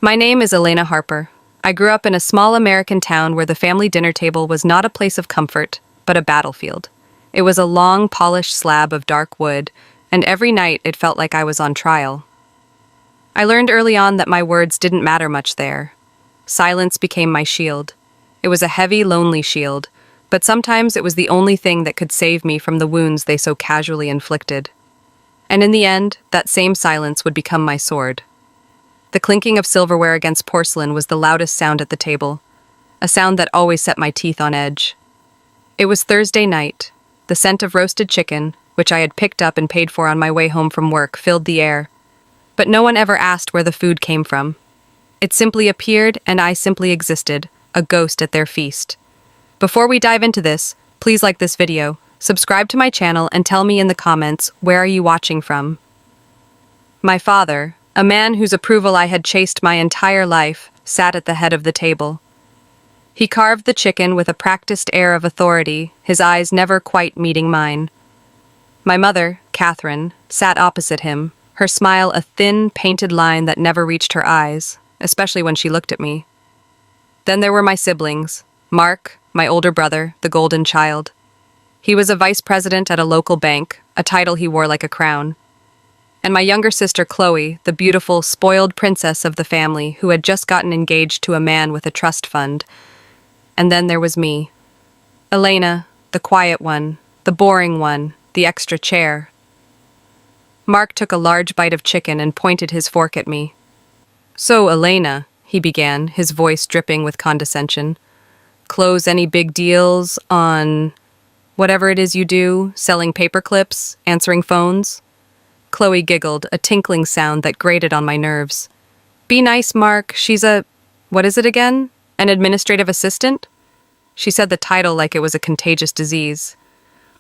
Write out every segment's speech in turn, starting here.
My name is Elena Harper. I grew up in a small American town where the family dinner table was not a place of comfort, but a battlefield. It was a long, polished slab of dark wood, and every night it felt like I was on trial. I learned early on that my words didn't matter much there. Silence became my shield. It was a heavy, lonely shield, but sometimes it was the only thing that could save me from the wounds they so casually inflicted. And in the end, that same silence would become my sword. The clinking of silverware against porcelain was the loudest sound at the table, a sound that always set my teeth on edge. It was Thursday night. The scent of roasted chicken, which I had picked up and paid for on my way home from work, filled the air. But no one ever asked where the food came from. It simply appeared, and I simply existed, a ghost at their feast. Before we dive into this, please like this video, subscribe to my channel, and tell me in the comments, where are you watching from? My father, a man whose approval I had chased my entire life, sat at the head of the table. He carved the chicken with a practiced air of authority, his eyes never quite meeting mine. My mother, Catherine, sat opposite him, her smile a thin, painted line that never reached her eyes, especially when she looked at me. Then there were my siblings, Mark, my older brother, the golden child. He was a vice president at a local bank, a title he wore like a crown. And my younger sister Chloe, the beautiful, spoiled princess of the family who had just gotten engaged to a man with a trust fund. And then there was me. Elena, the quiet one, the boring one, the extra chair. Mark took a large bite of chicken and pointed his fork at me. "So, Elena," he began, his voice dripping with condescension, "close any big deals on whatever it is you do, selling paper clips, answering phones?" Chloe giggled, a tinkling sound that grated on my nerves. "Be nice, Mark. She's what is it again? An administrative assistant?" She said the title like it was a contagious disease.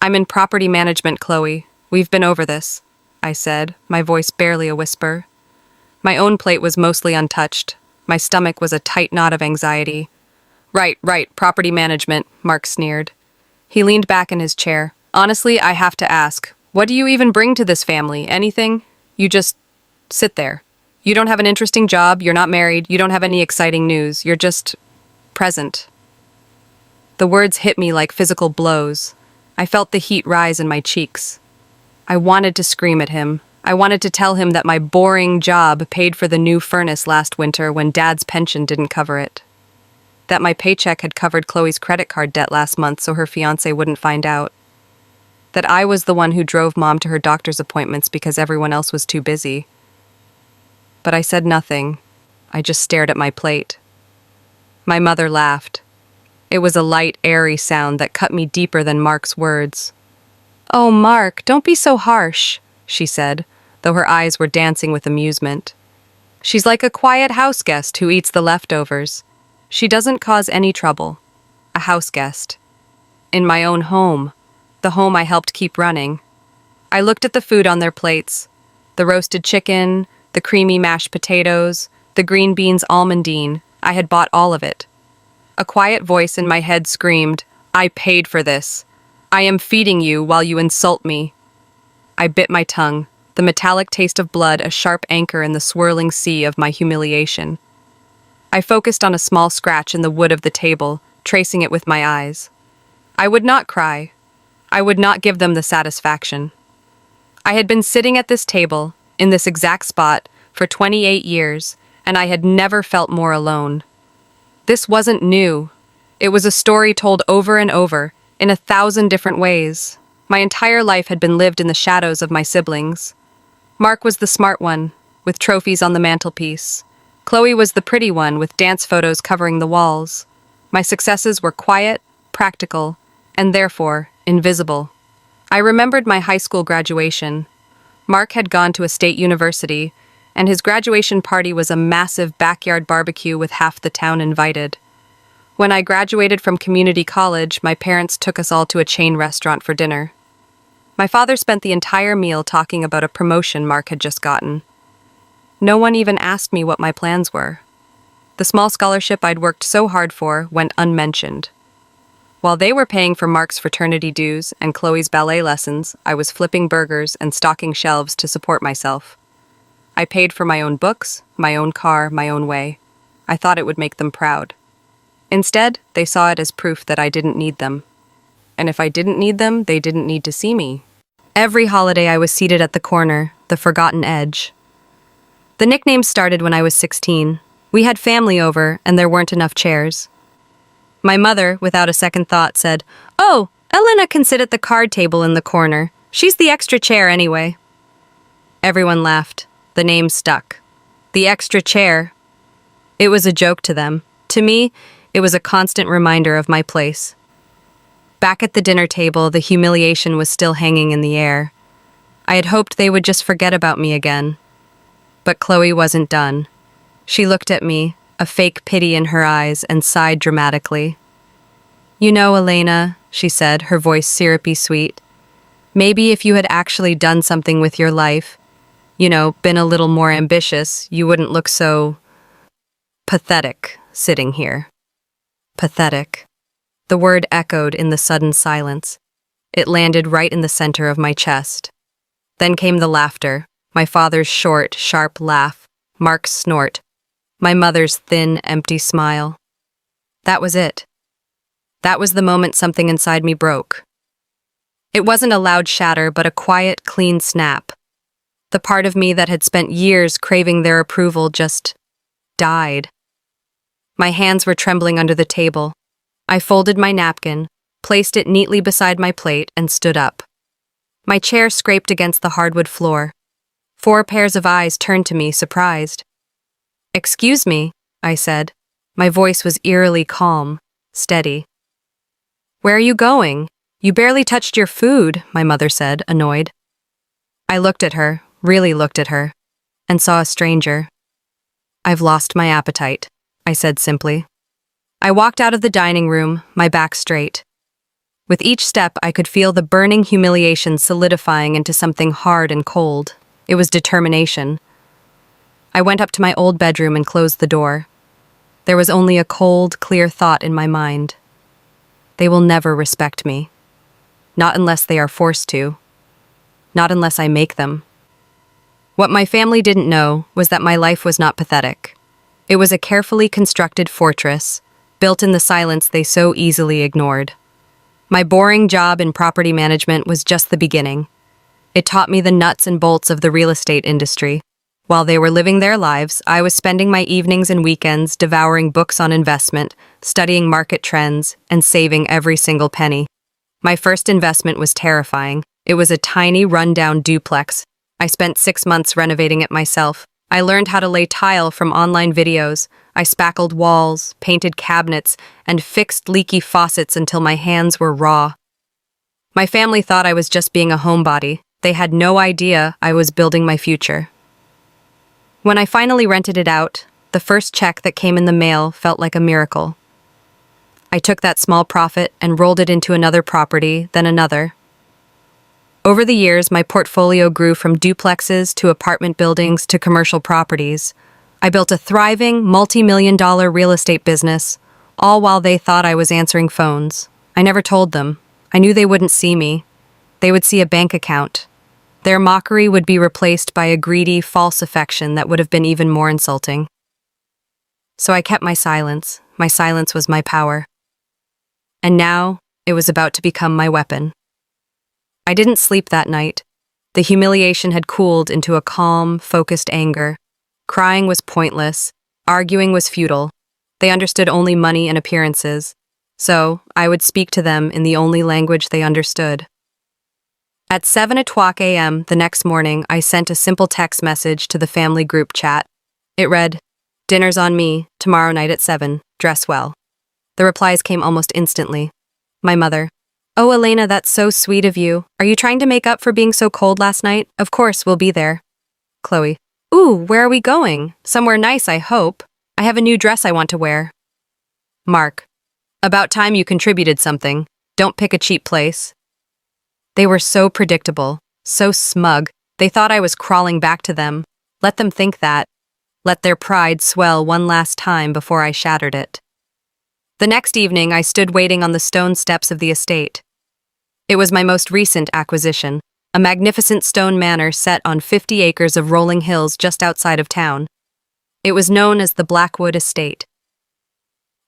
"I'm in property management, Chloe. We've been over this," I said, my voice barely a whisper. My own plate was mostly untouched. My stomach was a tight knot of anxiety. Right, property management," Mark sneered. He leaned back in his chair. "Honestly, I have to ask, what do you even bring to this family? Anything? You just sit there. You don't have an interesting job, you're not married, you don't have any exciting news, you're just present." The words hit me like physical blows. I felt the heat rise in my cheeks. I wanted to scream at him. I wanted to tell him that my boring job paid for the new furnace last winter when Dad's pension didn't cover it. That my paycheck had covered Chloe's credit card debt last month so her fiancé wouldn't find out. That I was the one who drove Mom to her doctor's appointments because everyone else was too busy. But I said nothing. I just stared at my plate. My mother laughed. It was a light, airy sound that cut me deeper than Mark's words. "Oh, Mark, don't be so harsh," she said, though her eyes were dancing with amusement. "She's like a quiet house guest who eats the leftovers. She doesn't cause any trouble. A house guest. In my own home. The home I helped keep running." I looked at the food on their plates. The roasted chicken, the creamy mashed potatoes, the green beans almondine. I had bought all of it. A quiet voice in my head screamed, "I paid for this. I am feeding you while you insult me." I bit my tongue, the metallic taste of blood a sharp anchor in the swirling sea of my humiliation. I focused on a small scratch in the wood of the table, tracing it with my eyes. I would not cry. I would not give them the satisfaction. I had been sitting at this table, in this exact spot, for 28 years, and I had never felt more alone. This wasn't new. It was a story told over and over, in 1,000 different ways. My entire life had been lived in the shadows of my siblings. Mark was the smart one, with trophies on the mantelpiece. Chloe was the pretty one, with dance photos covering the walls. My successes were quiet, practical, and therefore invisible. I remembered my high school graduation. Mark had gone to a state university, and his graduation party was a massive backyard barbecue with half the town invited. When I graduated from community college, my parents took us all to a chain restaurant for dinner. My father spent the entire meal talking about a promotion Mark had just gotten. No one even asked me what my plans were. The small scholarship I'd worked so hard for went unmentioned. While they were paying for Mark's fraternity dues and Chloe's ballet lessons, I was flipping burgers and stocking shelves to support myself. I paid for my own books, my own car, my own way. I thought it would make them proud. Instead, they saw it as proof that I didn't need them. And if I didn't need them, they didn't need to see me. Every holiday I was seated at the corner, the forgotten edge. The nickname started when I was 16. We had family over, and there weren't enough chairs. My mother, without a second thought, said, "Oh, Elena can sit at the card table in the corner. She's the extra chair anyway." Everyone laughed. The name stuck. The extra chair. It was a joke to them. To me, it was a constant reminder of my place. Back at the dinner table, the humiliation was still hanging in the air. I had hoped they would just forget about me again. But Chloe wasn't done. She looked at me, a fake pity in her eyes, and sighed dramatically. "You know, Elena," she said, her voice syrupy sweet, "maybe if you had actually done something with your life, been a little more ambitious, you wouldn't look so pathetic sitting here." Pathetic. The word echoed in the sudden silence. It landed right in the center of my chest. Then came the laughter, my father's short, sharp laugh, Mark's snort, my mother's thin, empty smile. That was it. That was the moment something inside me broke. It wasn't a loud shatter, but a quiet, clean snap. The part of me that had spent years craving their approval just died. My hands were trembling under the table. I folded my napkin, placed it neatly beside my plate, and stood up. My chair scraped against the hardwood floor. 4 pairs of eyes turned to me, surprised. "Excuse me," I said. My voice was eerily calm, steady. "Where are you going? You barely touched your food," my mother said, annoyed. I looked at her, really looked at her, and saw a stranger. "I've lost my appetite," I said simply. I walked out of the dining room, my back straight. With each step, I could feel the burning humiliation solidifying into something hard and cold. It was determination. I went up to my old bedroom and closed the door. There was only a cold, clear thought in my mind. They will never respect me. Not unless they are forced to. Not unless I make them. What my family didn't know was that my life was not pathetic. It was a carefully constructed fortress, built in the silence they so easily ignored. My boring job in property management was just the beginning. It taught me the nuts and bolts of the real estate industry. While they were living their lives, I was spending my evenings and weekends devouring books on investment, studying market trends, and saving every single penny. My first investment was terrifying. It was a tiny, run-down duplex. I spent 6 months renovating it myself. I learned how to lay tile from online videos. I spackled walls, painted cabinets, and fixed leaky faucets until my hands were raw. My family thought I was just being a homebody. They had no idea I was building my future. When I finally rented it out, the first check that came in the mail felt like a miracle. I took that small profit and rolled it into another property, then another. Over the years, my portfolio grew from duplexes to apartment buildings to commercial properties. I built a thriving, multi-million-dollar real estate business, all while they thought I was answering phones. I never told them. I knew they wouldn't see me. They would see a bank account. Their mockery would be replaced by a greedy, false affection that would have been even more insulting. So I kept my silence. My silence was my power. And now, it was about to become my weapon. I didn't sleep that night. The humiliation had cooled into a calm, focused anger. Crying was pointless. Arguing was futile. They understood only money and appearances. So, I would speak to them in the only language they understood. At 7:00 a.m. the next morning, I sent a simple text message to the family group chat. It read, "Dinner's on me, tomorrow night at 7, dress well." The replies came almost instantly. My mother, "Oh, Elena, that's so sweet of you. Are you trying to make up for being so cold last night? Of course, we'll be there." Chloe, "Ooh, where are we going? Somewhere nice, I hope. I have a new dress I want to wear." Mark, "About time you contributed something. Don't pick a cheap place." They were so predictable, so smug. They thought I was crawling back to them. Let them think that. Let their pride swell one last time before I shattered it. The next evening, I stood waiting on the stone steps of the estate. It was my most recent acquisition, a magnificent stone manor set on 50 acres of rolling hills just outside of town. It was known as the Blackwood Estate.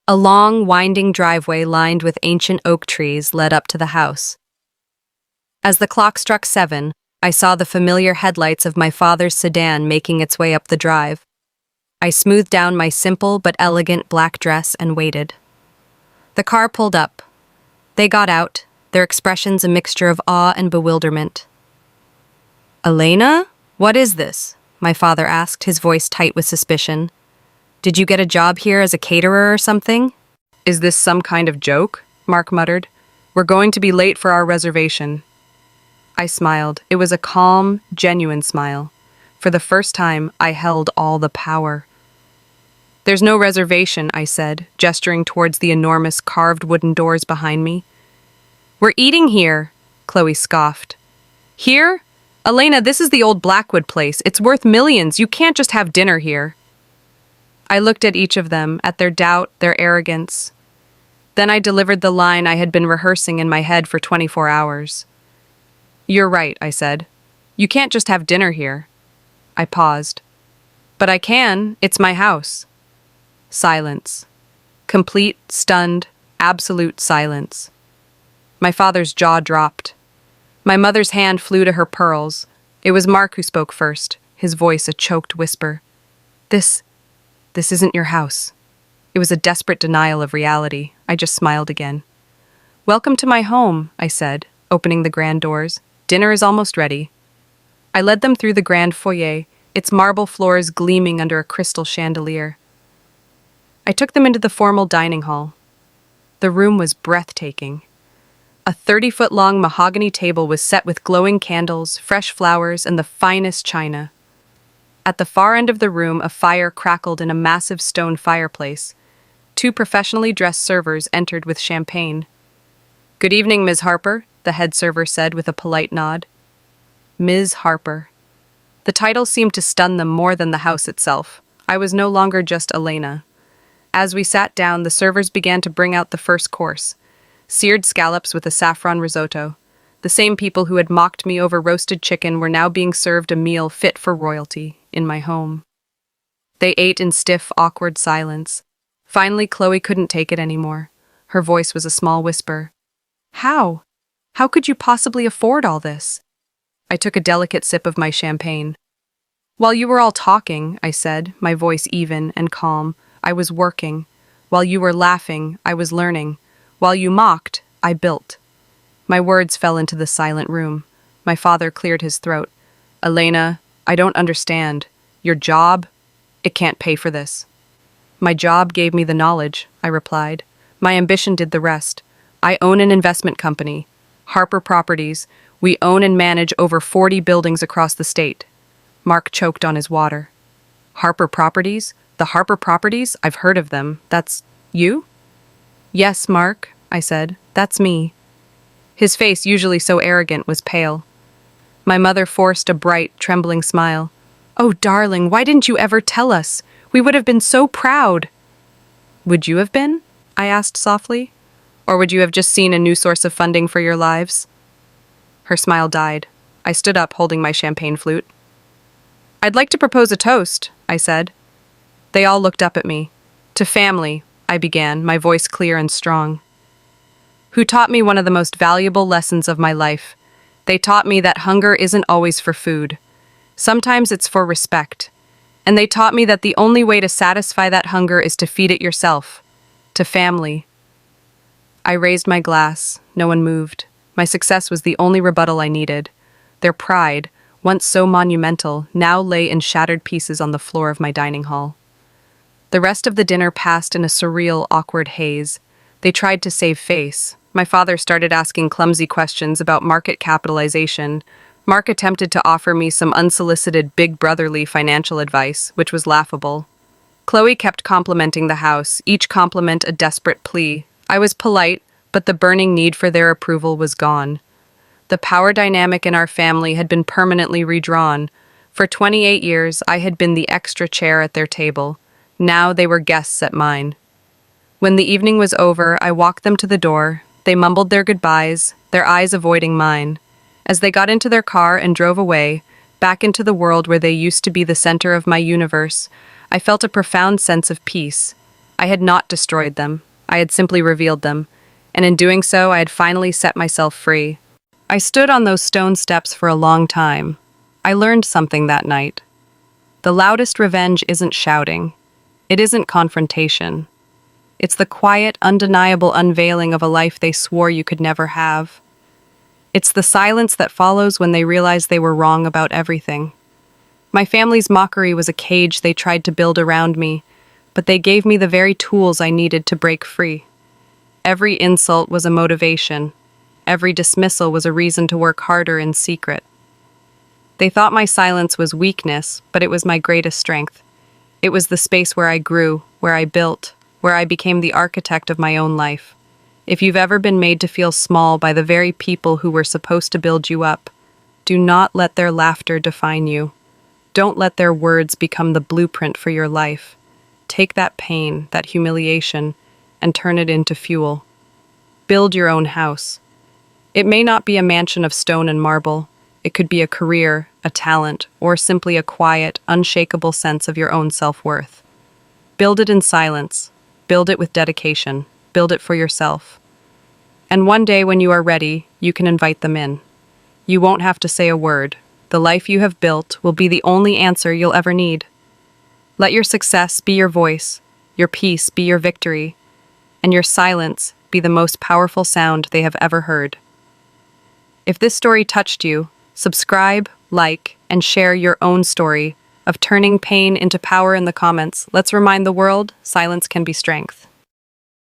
A long, winding driveway lined with ancient oak trees led up to the house. As the clock struck 7, I saw the familiar headlights of my father's sedan making its way up the drive. I smoothed down my simple but elegant black dress and waited. The car pulled up. They got out, their expressions a mixture of awe and bewilderment. "Elena? What is this?" my father asked, his voice tight with suspicion. "Did you get a job here as a caterer or something?" "Is this some kind of joke?" Mark muttered. "We're going to be late for our reservation." I smiled. It was a calm, genuine smile. For the first time, I held all the power. "There's no reservation," I said, gesturing towards the enormous carved wooden doors behind me. "We're eating here," Chloe scoffed. "Here? Elena, this is the old Blackwood place. It's worth millions. You can't just have dinner here." I looked at each of them, at their doubt, their arrogance. Then I delivered the line I had been rehearsing in my head for 24 hours. "You're right," I said. "You can't just have dinner here." I paused. "But I can. It's my house." Silence. Complete, stunned, absolute silence. My father's jaw dropped. My mother's hand flew to her pearls. It was Mark who spoke first, his voice a choked whisper. This isn't your house." It was a desperate denial of reality. I just smiled again. "Welcome to my home," I said, opening the grand doors. "Dinner is almost ready." I led them through the grand foyer, its marble floors gleaming under a crystal chandelier. I took them into the formal dining hall. The room was breathtaking. A 30-foot-long mahogany table was set with glowing candles, fresh flowers, and the finest china. At the far end of the room, a fire crackled in a massive stone fireplace. 2 professionally dressed servers entered with champagne. "Good evening, Ms. Harper," the head server said with a polite nod. Ms. Harper. The title seemed to stun them more than the house itself. I was no longer just Elena. As we sat down, the servers began to bring out the first course. Seared scallops with a saffron risotto. The same people who had mocked me over roasted chicken were now being served a meal fit for royalty in my home. They ate in stiff, awkward silence. Finally, Chloe couldn't take it anymore. Her voice was a small whisper. "How? How could you possibly afford all this?" I took a delicate sip of my champagne. "While you were all talking," I said, my voice even and calm, "I was working. While you were laughing, I was learning. While you mocked, I built." My words fell into the silent room. My father cleared his throat. "Elena, I don't understand. Your job? It can't pay for this." "My job gave me the knowledge," I replied. "My ambition did the rest. I own an investment company, Harper Properties. We own and manage over 40 buildings across the state." Mark choked on his water. "Harper Properties? The Harper Properties? I've heard of them. That's you?" "Yes, Mark," I said. "That's me." His face, usually so arrogant, was pale. My mother forced a bright, trembling smile. "Oh, darling, why didn't you ever tell us? We would have been so proud." "Would you have been?" I asked softly. "Or would you have just seen a new source of funding for your lives?" Her smile died. I stood up, holding my champagne flute. "I'd like to propose a toast," I said. They all looked up at me. "To family," I began, my voice clear and strong. "Who taught me one of the most valuable lessons of my life. They taught me that hunger isn't always for food. Sometimes it's for respect. And they taught me that the only way to satisfy that hunger is to feed it yourself. To family." I raised my glass. No one moved. My success was the only rebuttal I needed. Their pride, once so monumental, now lay in shattered pieces on the floor of my dining hall. The rest of the dinner passed in a surreal, awkward haze. They tried to save face. My father started asking clumsy questions about market capitalization. Mark attempted to offer me some unsolicited big brotherly financial advice, which was laughable. Chloe kept complimenting the house, each compliment a desperate plea. I was polite, but the burning need for their approval was gone. The power dynamic in our family had been permanently redrawn. For 28 years, I had been the extra chair at their table. Now they were guests at mine. When the evening was over, I walked them to the door. They mumbled their goodbyes, their eyes avoiding mine. As they got into their car and drove away, back into the world where they used to be the center of my universe, I felt a profound sense of peace. I had not destroyed them. I had simply revealed them, and in doing so, I had finally set myself free. I stood on those stone steps for a long time. I learned something that night. The loudest revenge isn't shouting. It isn't confrontation. It's the quiet, undeniable unveiling of a life they swore you could never have. It's the silence that follows when they realize they were wrong about everything. My family's mockery was a cage they tried to build around me, but they gave me the very tools I needed to break free. Every insult was a motivation. Every dismissal was a reason to work harder in secret. They thought my silence was weakness, but it was my greatest strength. It was the space where I grew, where I built, where I became the architect of my own life. If you've ever been made to feel small by the very people who were supposed to build you up, do not let their laughter define you. Don't let their words become the blueprint for your life. Take that pain, that humiliation, and turn it into fuel. Build your own house. It may not be a mansion of stone and marble. It could be a career, a talent, or simply a quiet, unshakable sense of your own self-worth. Build it in silence. Build it with dedication. Build it for yourself. And one day when you are ready, you can invite them in. You won't have to say a word. The life you have built will be the only answer you'll ever need. Let your success be your voice, your peace be your victory, and your silence be the most powerful sound they have ever heard. If this story touched you, subscribe, like, and share your own story of turning pain into power in the comments. Let's remind the world, silence can be strength.